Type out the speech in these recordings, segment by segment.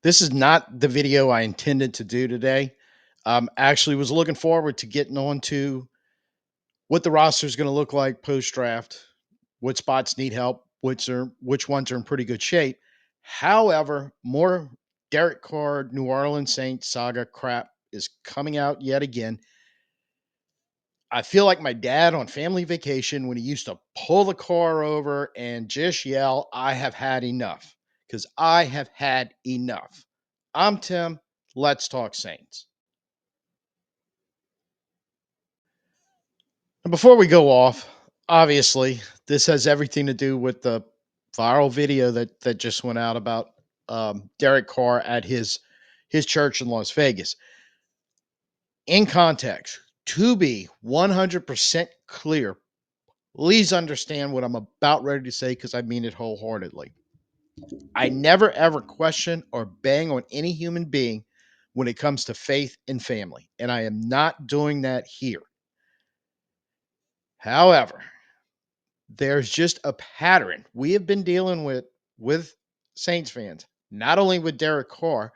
This is not the video I intended to do today. Actually was looking forward to getting on to what the roster is going to look like post draft, what spots need help, which ones are in pretty good shape. However, more Derek Carr New Orleans Saints saga crap is coming out yet again. I feel like my dad on family vacation when he used to pull the car over and just yell, "I have had enough," because I have had enough. I'm Tim. Let's talk Saints. And before we go off, obviously, this has everything to do with the viral video that just went out about Derek Carr at his church in Las Vegas. In context, to be 100% clear, please understand what I'm about ready to say because I mean it wholeheartedly. I never ever question or bang on any human being when it comes to faith and family, and I am not doing that here. However, there's just a pattern we have been dealing with Saints fans, not only with Derek Carr,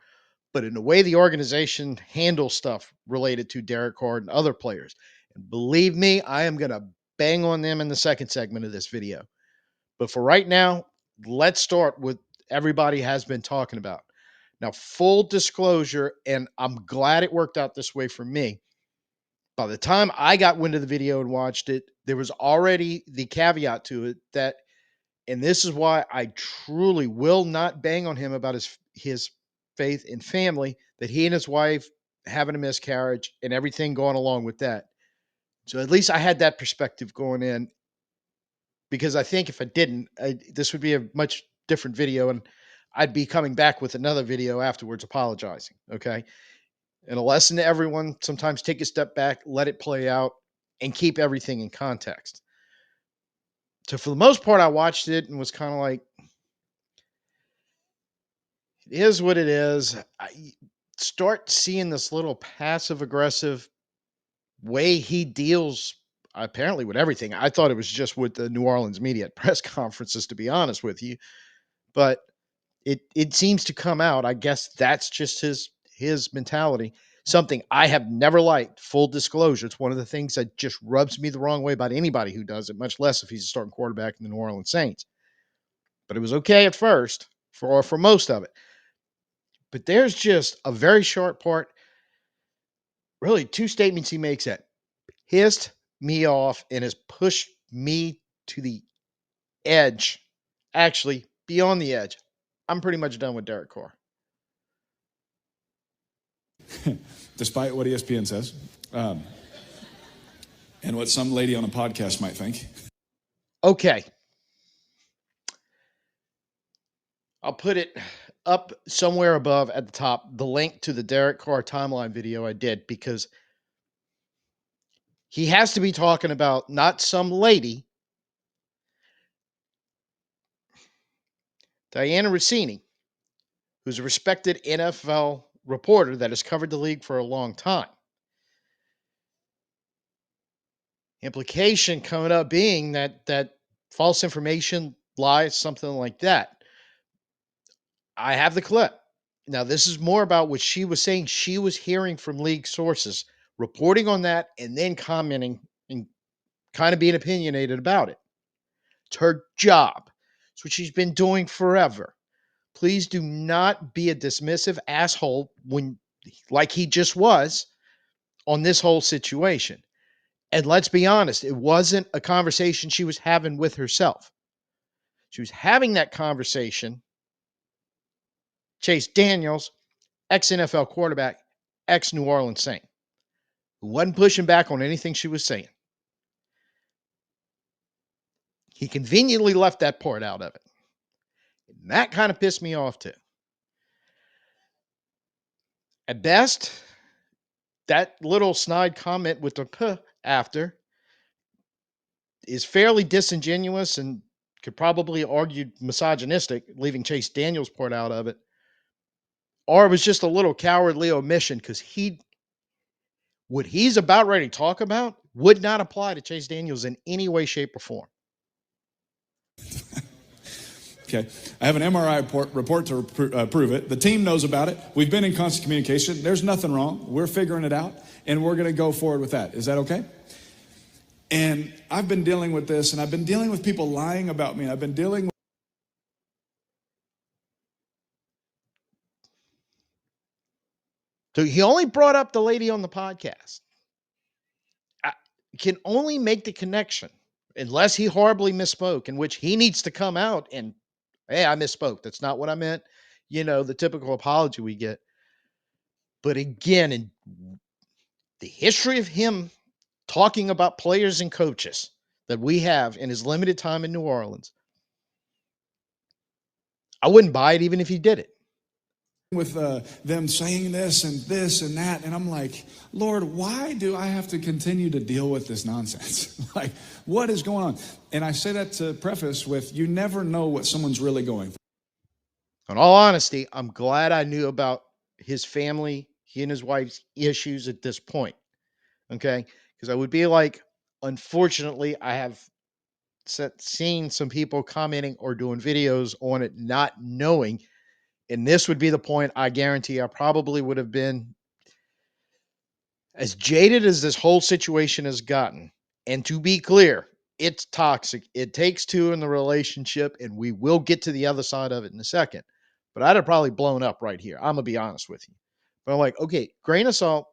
but in the way the organization handles stuff related to Derek Carr and other players. And believe me, I am going to bang on them in the second segment of this video. But for right now, let's start with everybody has been talking about. Now, full disclosure, and I'm glad it worked out this way for me. By the time I got wind of the video and watched it, there was already the caveat to it that, and this is why I truly will not bang on him about his faith and family, that he and his wife having a miscarriage and everything going along with that. So at least I had that perspective going in, because I think if I didn't, this would be a much different video, and I'd be coming back with another video afterwards apologizing. Okay. And a lesson to everyone, sometimes take a step back, let it play out, and keep everything in context. So for the most part, I watched it and was kind of like, it is what it is. I start seeing this little passive aggressive way he deals apparently with everything. I thought it was just with the New Orleans media at press conferences, to be honest with you. But it seems to come out. I guess that's just his mentality. Something I have never liked. Full disclosure, it's one of the things that just rubs me the wrong way about anybody who does it, much less if he's a starting quarterback in the New Orleans Saints. But it was okay at first for most of it. But there's just a very short part, really two statements he makes that pissed me off and has pushed me to the edge. Actually, beyond the edge. I'm pretty much done with Derek Carr. Despite what ESPN says, and what some lady on a podcast might think. Okay. I'll put it up somewhere above at the top, the link to the Derek Carr timeline video I did, because he has to be talking about not some lady, Diana Rossini, who's a respected NFL reporter that has covered the league for a long time. Implication coming up being that false information, lies, something like that. I have the clip. Now, this is more about what she was saying. She was hearing from league sources, reporting on that, and then commenting and kind of being opinionated about it. It's her job. It's what she's been doing forever. Please do not be a dismissive asshole when, like he just was, on this whole situation. And let's be honest, it wasn't a conversation she was having with herself. She was having that conversation. Chase Daniels, ex NFL quarterback, ex New Orleans Saint, who wasn't pushing back on anything she was saying. He conveniently left that part out of it. And that kind of pissed me off too. At best, that little snide comment with the "puh" after is fairly disingenuous and could probably argue misogynistic, leaving Chase Daniels' part out of it. Or it was just a little cowardly omission, because what he's about ready to talk about would not apply to Chase Daniels in any way, shape, or form. Okay, I have an MRI report to prove it. The team knows about it. We've been in constant communication. There's nothing wrong. We're figuring it out, and we're going to go forward with that. Is that okay? And I've been dealing with this, and I've been dealing with people lying about me. I've been dealing with... So he only brought up the lady on the podcast. I can only make the connection unless he horribly misspoke, in which he needs to come out and, hey, I misspoke. That's not what I meant. You know, the typical apology we get. But again, in the history of him talking about players and coaches that we have in his limited time in New Orleans, I wouldn't buy it even if he did it. With them saying this and that, and I'm like, Lord, why do I have to continue to deal with this nonsense? Like, what is going on? And I say that to preface with, you never know what someone's really going through. In all honesty, I'm glad I knew about his family, he and his wife's issues at this point. Okay. Because I would be like, unfortunately, I have seen some people commenting or doing videos on it, not knowing. And this would be the point I guarantee I probably would have been as jaded as this whole situation has gotten. And to be clear, it's toxic. It takes two in the relationship, and we will get to the other side of it in a second. But I'd have probably blown up right here. I'm going to be honest with you. But I'm like, okay, grain of salt.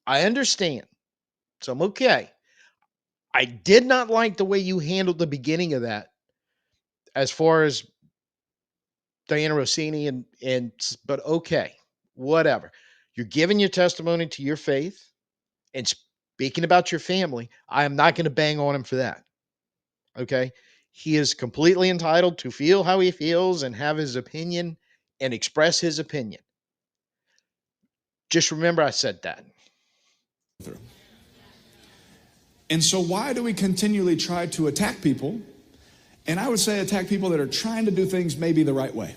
I understand. So I'm okay. I did not like the way you handled the beginning of that as far as Diana Rossini but okay, whatever. You're giving your testimony to your faith and speaking about your family. I am not going to bang on him for that. Okay. He is completely entitled to feel how he feels and have his opinion and express his opinion. Just remember I said that. And so why do we continually try to attack people? And I would say attack people that are trying to do things maybe the right way.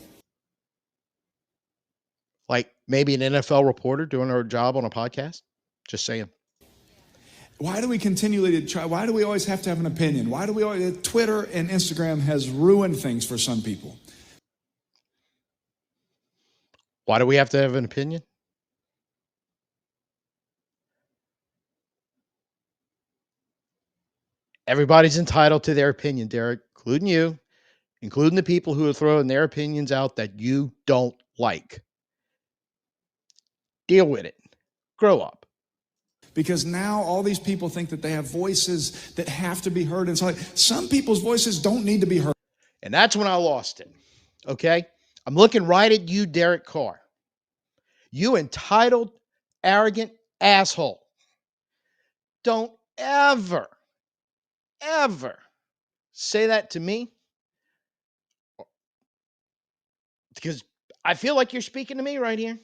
Like maybe an NFL reporter doing her job on a podcast. Just saying. Why do we continually try? Why do we always have to have an opinion? Why do we always... Twitter and Instagram has ruined things for some people. Why do we have to have an opinion? Everybody's entitled to their opinion, Derek, including you, including the people who are throwing their opinions out that you don't like. Deal with it. Grow up. Because now all these people think that they have voices that have to be heard. And so like, some people's voices don't need to be heard. And that's when I lost it. Okay? I'm looking right at you, Derek Carr. You entitled, arrogant asshole. Don't ever say that to me, because I feel like you're speaking to me right here.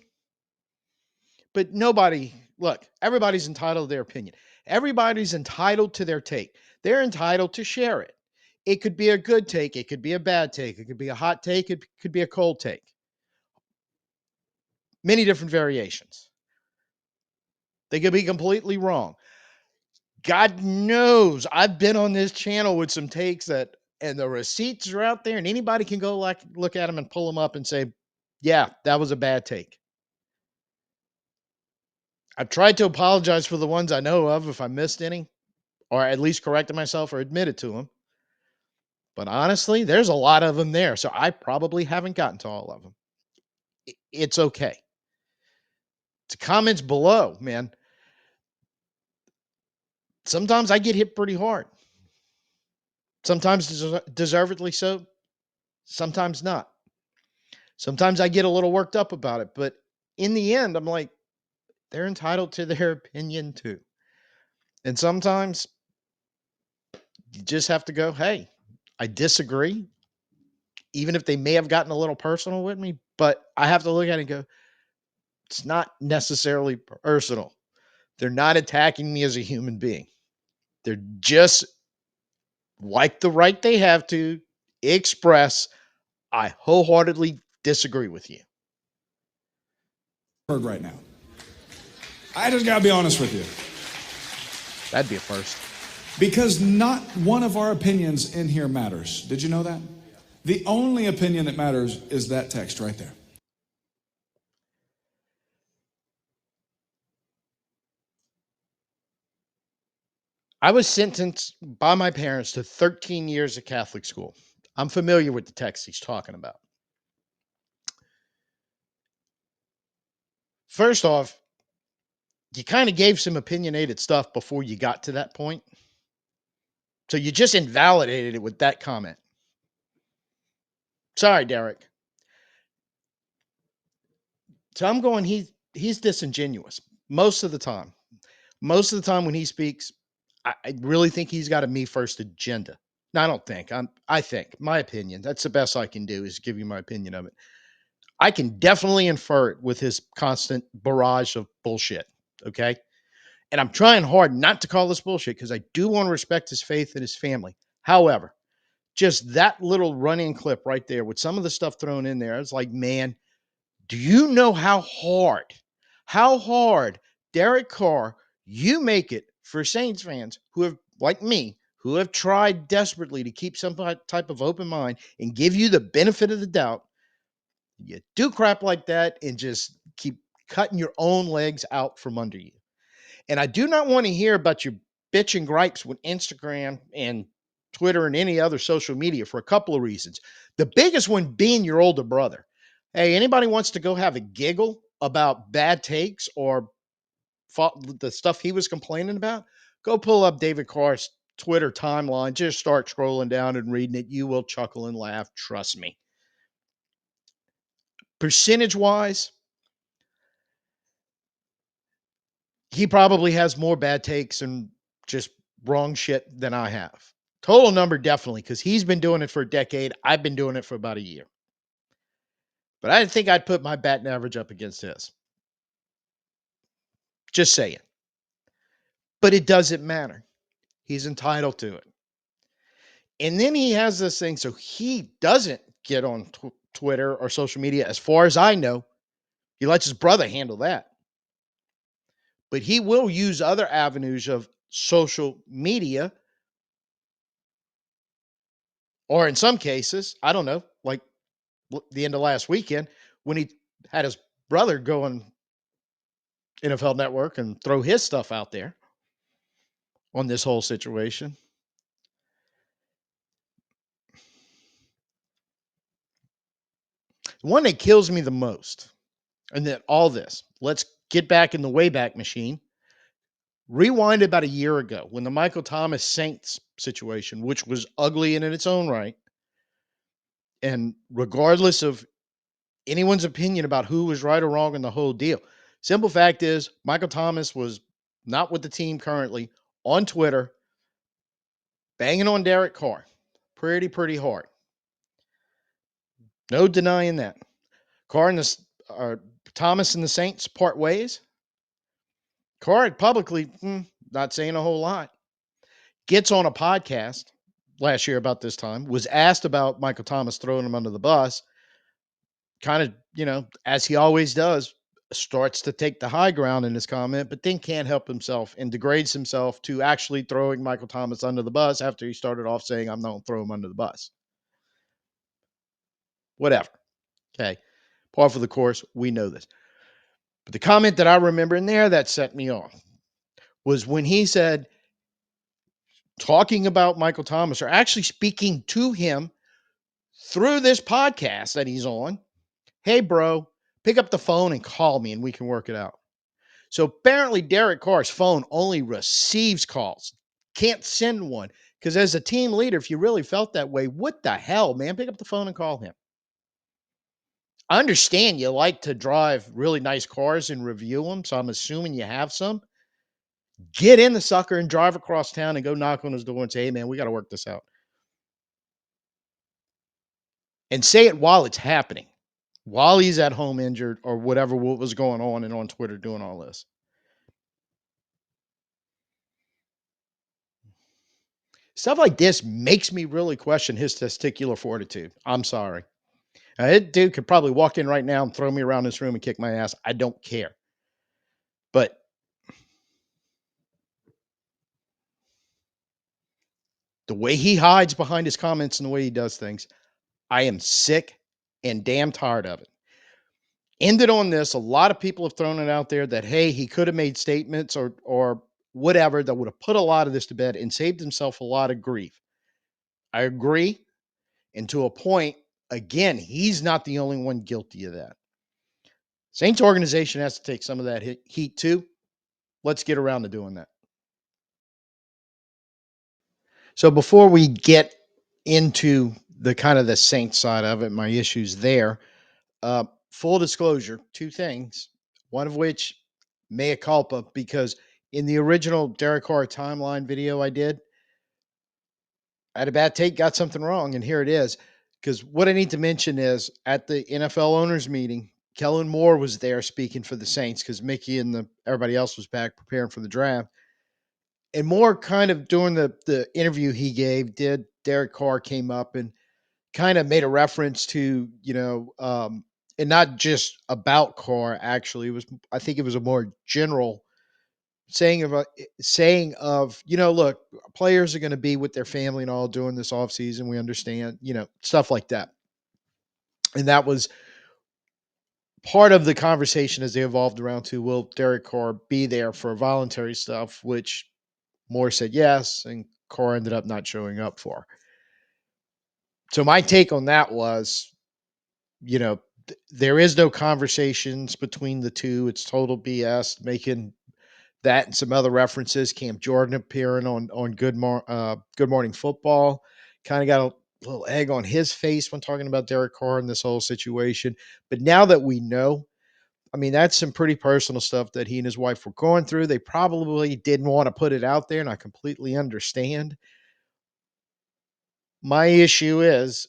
But nobody, look, everybody's entitled to their opinion. Everybody's entitled to their take. They're entitled to share it. It could be a good take. It could be a bad take. It could be a hot take. It could be a cold take. Many different variations. They could be completely wrong. God knows I've been on this channel with some takes that, and the receipts are out there, and anybody can go like look at them and pull them up and say, yeah, that was a bad take. I've tried to apologize for the ones I know of if I missed any, or at least corrected myself or admitted to them. But honestly, there's a lot of them there, so I probably haven't gotten to all of them. It's okay. The comments below, man. Sometimes I get hit pretty hard. Sometimes deservedly so. Sometimes not. Sometimes I get a little worked up about it, but in the end, I'm like, they're entitled to their opinion too. And sometimes you just have to go, hey, I disagree, even if they may have gotten a little personal with me, but I have to look at it and go, it's not necessarily personal. They're not attacking me as a human being. They're just like the right they have to express, I wholeheartedly disagree with you. Heard right now. I just got to be honest with you. That'd be a first. Because not one of our opinions in here matters. Did you know that? The only opinion that matters is that text right there. I was sentenced by my parents to 13 years of Catholic school. I'm familiar with the text he's talking about. First off, you kind of gave some opinionated stuff before you got to that point. So you just invalidated it with that comment. Sorry, Derek. So I'm going, he's disingenuous most of the time. Most of the time when he speaks, I really think he's got a me first agenda. No, I don't think. I think, my opinion. That's the best I can do is give you my opinion of it. I can definitely infer it with his constant barrage of bullshit. Okay. And I'm trying hard not to call this bullshit because I do want to respect his faith and his family. However, just that little running clip right there with some of the stuff thrown in there, it's like, man, do you know how hard Derek Carr, you make it for Saints fans who have, like me, who have tried desperately to keep some type of open mind and give you the benefit of the doubt? You do crap like that and just keep cutting your own legs out from under you. And I do not want to hear about your bitch and gripes with Instagram and Twitter and any other social media for a couple of reasons. The biggest one being your older brother. Hey, anybody wants to go have a giggle about bad takes or the stuff he was complaining about? Go pull up David Carr's Twitter timeline. Just start scrolling down and reading it. You will chuckle and laugh. Trust me. Percentage wise, he probably has more bad takes and just wrong shit than I have. Total number, definitely, because he's been doing it for a decade. I've been doing it for about a year. But I didn't think I'd put my batting average up against his. Just saying. But it doesn't matter. He's entitled to it. And then he has this thing, so he doesn't get on Twitter or social media, as far as I know. He lets his brother handle that. But he will use other avenues of social media, or in some cases, I don't know, like the end of last weekend when he had his brother go on NFL Network and throw his stuff out there on this whole situation. The one that kills me the most, and that all this, let's get back in the Wayback Machine. Rewind about a year ago when the Michael Thomas Saints situation, which was ugly in its own right, and regardless of anyone's opinion about who was right or wrong in the whole deal, simple fact is Michael Thomas was not with the team currently, on Twitter, banging on Derek Carr pretty hard. No denying that. Carr and Thomas and the Saints part ways. Carr had publicly, not saying a whole lot, gets on a podcast last year about this time, was asked about Michael Thomas throwing him under the bus, kind of, as he always does, starts to take the high ground in his comment, but then can't help himself and degrades himself to actually throwing Michael Thomas under the bus after he started off saying, I'm not going to throw him under the bus. Whatever. Okay. Par for the course. We know this. But the comment that I remember in there that set me off was when he said, talking about Michael Thomas, or actually speaking to him through this podcast that he's on, hey, bro, pick up the phone and call me and we can work it out. So apparently Derek Carr's phone only receives calls, can't send one. Because as a team leader, if you really felt that way, what the hell, man? Pick up the phone and call him. I understand you like to drive really nice cars and review them, so I'm assuming you have some. Get in the sucker and drive across town and go knock on his door and say, hey, man, we got to work this out. And say it while it's happening, while he's at home injured or whatever what was going on and on Twitter doing all this. Stuff like this makes me really question his testicular fortitude. I'm sorry. That dude could probably walk in right now and throw me around this room and kick my ass. I don't care. But the way he hides behind his comments and the way he does things, I am sick and damn tired of it. Ended on this. A lot of people have thrown it out there that, hey, he could have made statements or whatever that would have put a lot of this to bed and saved himself a lot of grief. I agree. And to a point, again, he's not the only one guilty of that. Saints organization has to take some of that heat too. Let's get around to doing that. So before we get into the kind of the Saints side of it, my issues there, full disclosure, two things. One of which, mea culpa, because in the original Derek Carr timeline video I did, I had a bad take, got something wrong, and here it is. Because what I need to mention is at the NFL owners meeting, Kellen Moore was there speaking for the Saints because Mickey and everybody else was back preparing for the draft. And Moore kind of during the interview he gave, did Derek Carr came up and kind of made a reference to, and not just about Carr. Actually, it was I think it was a more general saying of look, players are going to be with their family and all during this off season. We understand, stuff like that, and that was part of the conversation as they evolved around to will Derek Carr be there for voluntary stuff, which Moore said yes, and Carr ended up not showing up for. So my take on that was, you know, there is no conversations between the two. It's total BS. Making that and some other references. Cam Jordan appearing on Good Morning Football, kind of got a little egg on his face when talking about Derek Carr and this whole situation. But now that we know, I mean, that's some pretty personal stuff that he and his wife were going through. They probably didn't want to put it out there, and I completely understand. My issue is,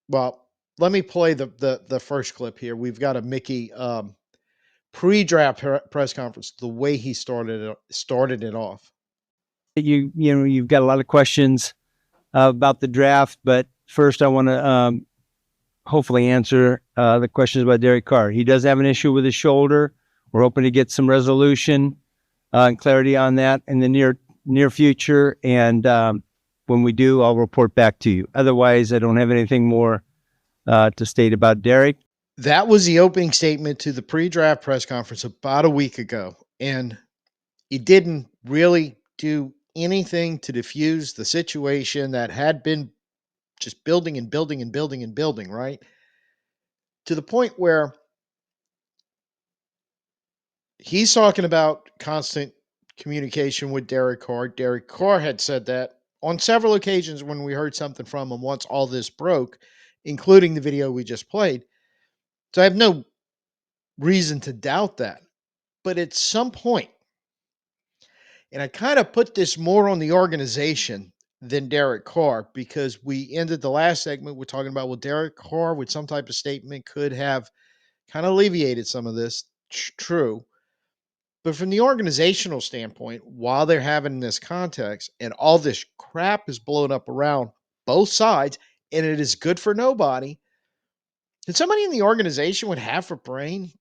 well, let me play the first clip here. We've got a Mickey pre-draft press conference. The way he started it off. You've got a lot of questions about the draft, but first I want to hopefully answer the questions about Derek Carr. He does have an issue with his shoulder. We're hoping to get some resolution and clarity on that in the near future, and when we do, I'll report back to you. Otherwise, I don't have anything more to state about Derek. That was the opening statement to the pre-draft press conference about a week ago, and he didn't really do anything to diffuse the situation that had been just building and building and building and building, right? To the point where he's talking about constant communication with Derek Carr. Derek Carr had said that on several occasions when we heard something from him once all this broke, including the video we just played. So I have no reason to doubt that. But at some point, and I kind of put this more on the organization than Derek Carr because we ended the last segment with talking about, well, Derek Carr with some type of statement could have kind of alleviated some of this. True. But from the organizational standpoint, while they're having this context and all this crap is blown up around both sides, and it is good for nobody, and somebody in the organization with half a brain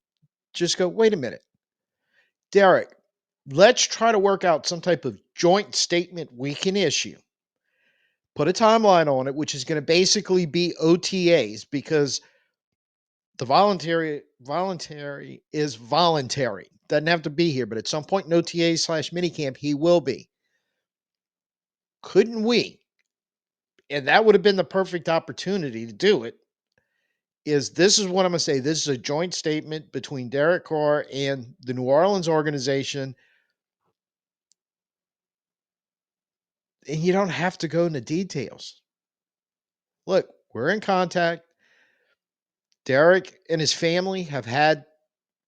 just go, wait a minute, Derek, let's try to work out some type of joint statement we can issue. Put a timeline on it, which is going to basically be OTAs because the voluntary is voluntary. Doesn't have to be here, but at some point in OTA/minicamp, he will be. Couldn't we? And that would have been the perfect opportunity to do it. This is what I'm going to say. This is a joint statement between Derek Carr and the New Orleans organization. And you don't have to go into details. Look, we're in contact. Derek and his family have had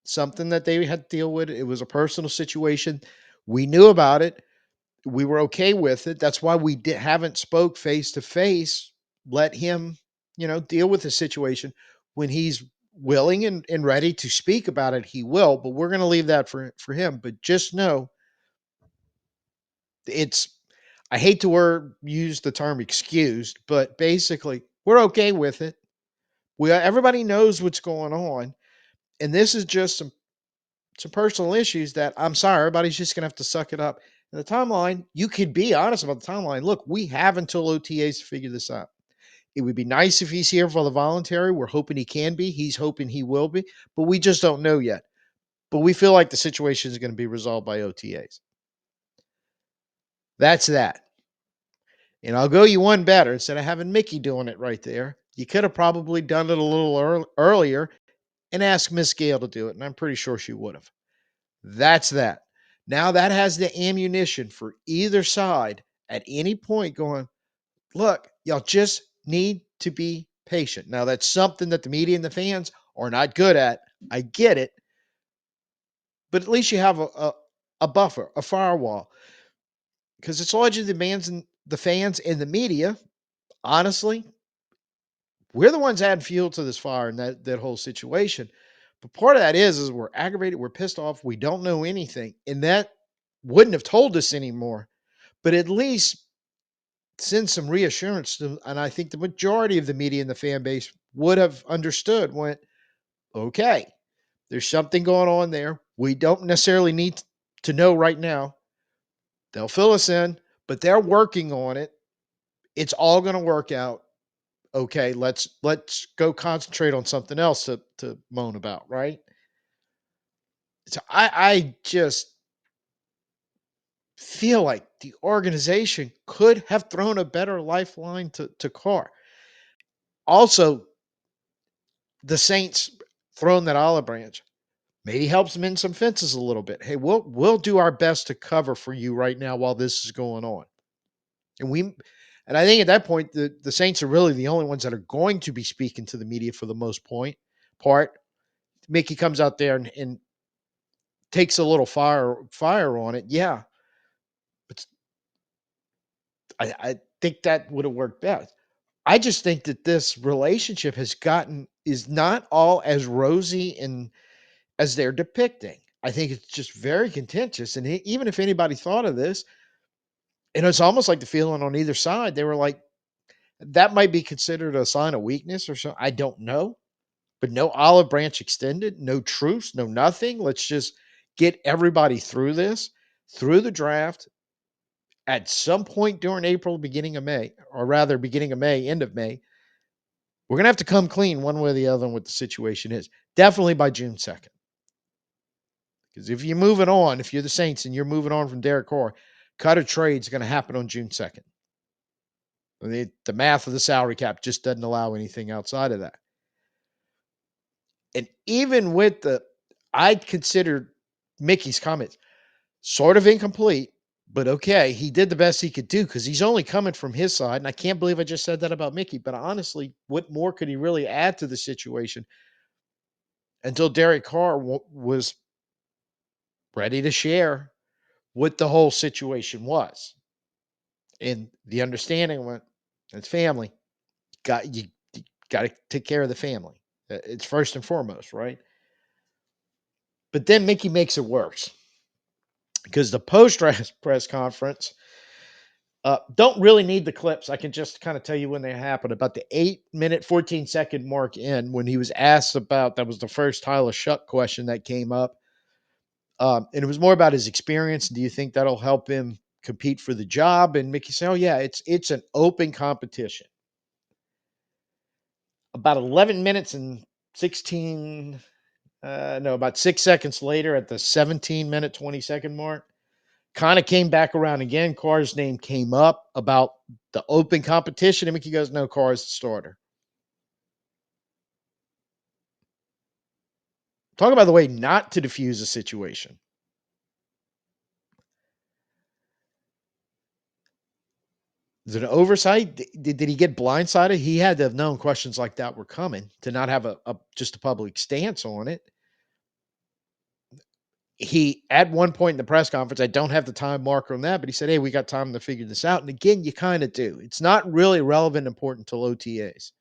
something that they had to deal with. It was a personal situation. We knew about it. We were okay with it. That's why we haven't spoke face to face. Let him, deal with the situation. When he's willing and ready to speak about it, he will. But we're going to leave that for him. But just know, I hate to use the term excused, but basically we're okay with it. Everybody knows what's going on, and this is just some personal issues that I'm sorry, everybody's just gonna have to suck it up. And the timeline, you could be honest about the timeline. Look, we have until OTAs to figure this out. It would be nice if he's here for the voluntary. We're hoping he can be. He's hoping he will be, but we just don't know yet. But we feel like the situation is going to be resolved by OTAs. That's that. And I'll go you one better. Instead of having Mickey doing it right there, you could have probably done it a little earlier and asked Miss Gale to do it. And I'm pretty sure she would have. That's that. Now that has the ammunition for either side at any point going, look, y'all just need to be patient. Now, that's something that the media and the fans are not good at. I get it. But at least you have a buffer, a firewall. Because it's largely the fans and the media. Honestly, we're the ones adding fuel to this fire and that whole situation. But part of that is we're aggravated, we're pissed off, we don't know anything. And that wouldn't have told us anymore. But at least send some reassurance to, and I think the majority of the media and the fan base would have understood, went, okay, there's something going on there. We don't necessarily need to know right now. They'll fill us in, but they're working on it. It's all going to work out. Okay, let's go concentrate on something else to moan about, right? So I just feel like the organization could have thrown a better lifeline to Carr. Also, the Saints throwing that olive branch maybe helps them in some fences a little bit. Hey, we'll do our best to cover for you right now while this is going on. And I think at that point the Saints are really the only ones that are going to be speaking to the media for the most part. Mickey comes out there and takes a little fire on it. Yeah. But I think that would have worked best. I just think that this relationship is not all as rosy and as they're depicting. I think it's just very contentious. And even if anybody thought of this, and it's almost like the feeling on either side, they were like, that might be considered a sign of weakness or something. I don't know. But no olive branch extended, no truce, no nothing. Let's just get everybody through this, through the draft at some point during April, beginning of May, or rather beginning of May, end of May. We're going to have to come clean one way or the other on what the situation is. Definitely by June 2nd. Because if you're moving on, if you're the Saints and you're moving on from Derek Carr, cut or trade is going to happen on June 2nd. The math of the salary cap just doesn't allow anything outside of that. And even with I considered Mickey's comments sort of incomplete, but okay, he did the best he could do because he's only coming from his side. And I can't believe I just said that about Mickey, but honestly, what more could he really add to the situation until Derek Carr was ready to share what the whole situation was? And the understanding went, it's family. You got to take care of the family. It's first and foremost, right? But then Mickey makes it worse because the post press conference don't really need the clips. I can just kind of tell you when they happened. About the 8-minute, 14-second mark in, when he was asked about, that was the first Tyler Shuck question that came up. And it was more about his experience. Do you think that'll help him compete for the job? And Mickey said, oh, yeah, it's an open competition. About 11 minutes and 6 seconds later at the 17-minute, 20-second mark, kind of came back around again. Carr's name came up about the open competition, and Mickey goes, no, Carr's the starter. Talk about the way not to diffuse a situation. Is it an oversight? Did he get blindsided? He had to have known questions like that were coming to not have just a public stance on it. He, at one point in the press conference, I don't have the time marker on that, but he said, hey, we got time to figure this out. And again, you kind of do. It's not really relevant and important till OTAs.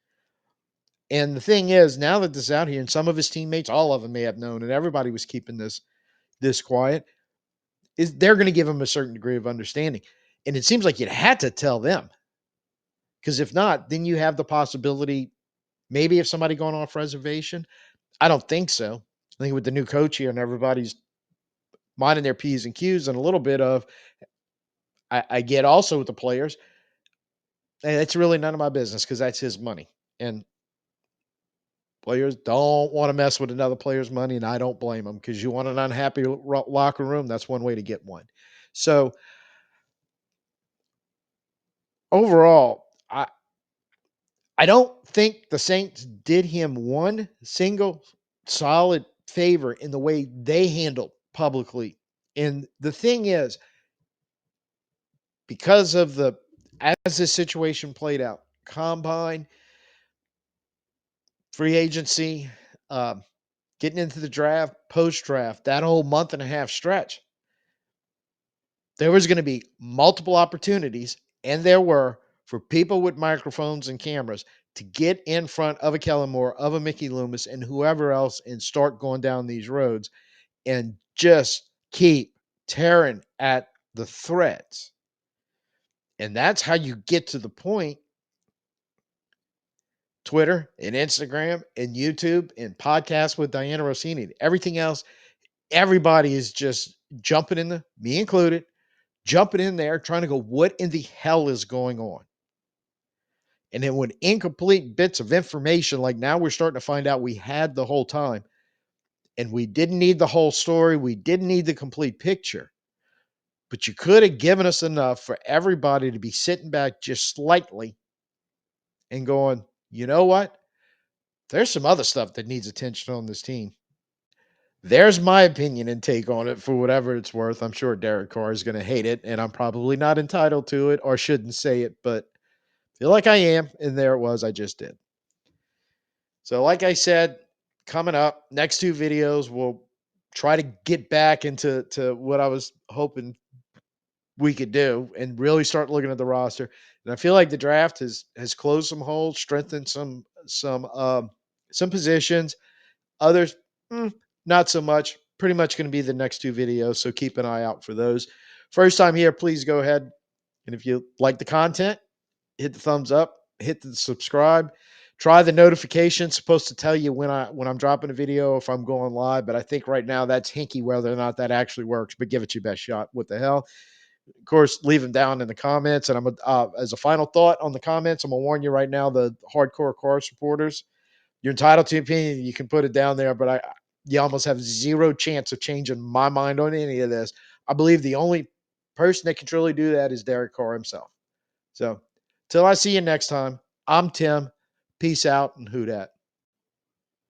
And the thing is, now that this is out here, and some of his teammates, all of them may have known, and everybody was keeping this quiet, is they're going to give him a certain degree of understanding. And it seems like you had to tell them. Because if not, then you have the possibility, maybe if somebody going off reservation. I don't think so. I think with the new coach here and everybody's minding their P's and Q's and a little bit of, I get also with the players, And it's really none of my business because that's his money. And players don't want to mess with another player's money, and I don't blame them because you want an unhappy locker room. That's one way to get one. So overall, I don't think the Saints did him one single solid favor in the way they handled publicly. And the thing is, because of the as this situation played out, combine, free agency, um, getting into the draft, post draft, that whole month and a half stretch, there was going to be multiple opportunities, and there were for people with microphones and cameras to get in front of a Kellen Moore, of a Mickey Loomis, and whoever else, and start going down these roads and just keep tearing at the threads. And that's how you get to the point. Twitter and Instagram and YouTube and podcasts with Diana Rossini, everything else, everybody is just jumping in the, me included, jumping in there, trying to go, what in the hell is going on? And then when incomplete bits of information, like now we're starting to find out we had the whole time, and we didn't need the whole story, we didn't need the complete picture, but you could have given us enough for everybody to be sitting back just slightly and going, you know what? There's some other stuff that needs attention on this team. There's my opinion and take on it for whatever it's worth. I'm sure Derek Carr is going to hate it, and I'm probably not entitled to it or shouldn't say it, but feel like I am. And there it was. I just did. So, like I said, coming up, next two videos, we'll try to get back into what I was hoping we could do and really start looking at the roster. And I feel like the draft has closed some holes, strengthened some positions. Others, not so much. Pretty much going to be the next two videos, so keep an eye out for those. First time here, please go ahead, and if you like the content, hit the thumbs up, hit the subscribe. Try the notification. Supposed to tell you when I'm dropping a video, if I'm going live, but I think right now that's hinky whether or not that actually works. But give it your best shot. What the hell? Of course, leave them down in the comments. And as a final thought on the comments, I'm gonna warn you right now, the hardcore car supporters, you're entitled to your opinion. You can put it down there, but you almost have zero chance of changing my mind on any of this. I believe the only person that can truly do that is Derek Carr himself. So, till I see you next time, I'm Tim. Peace out and who dat.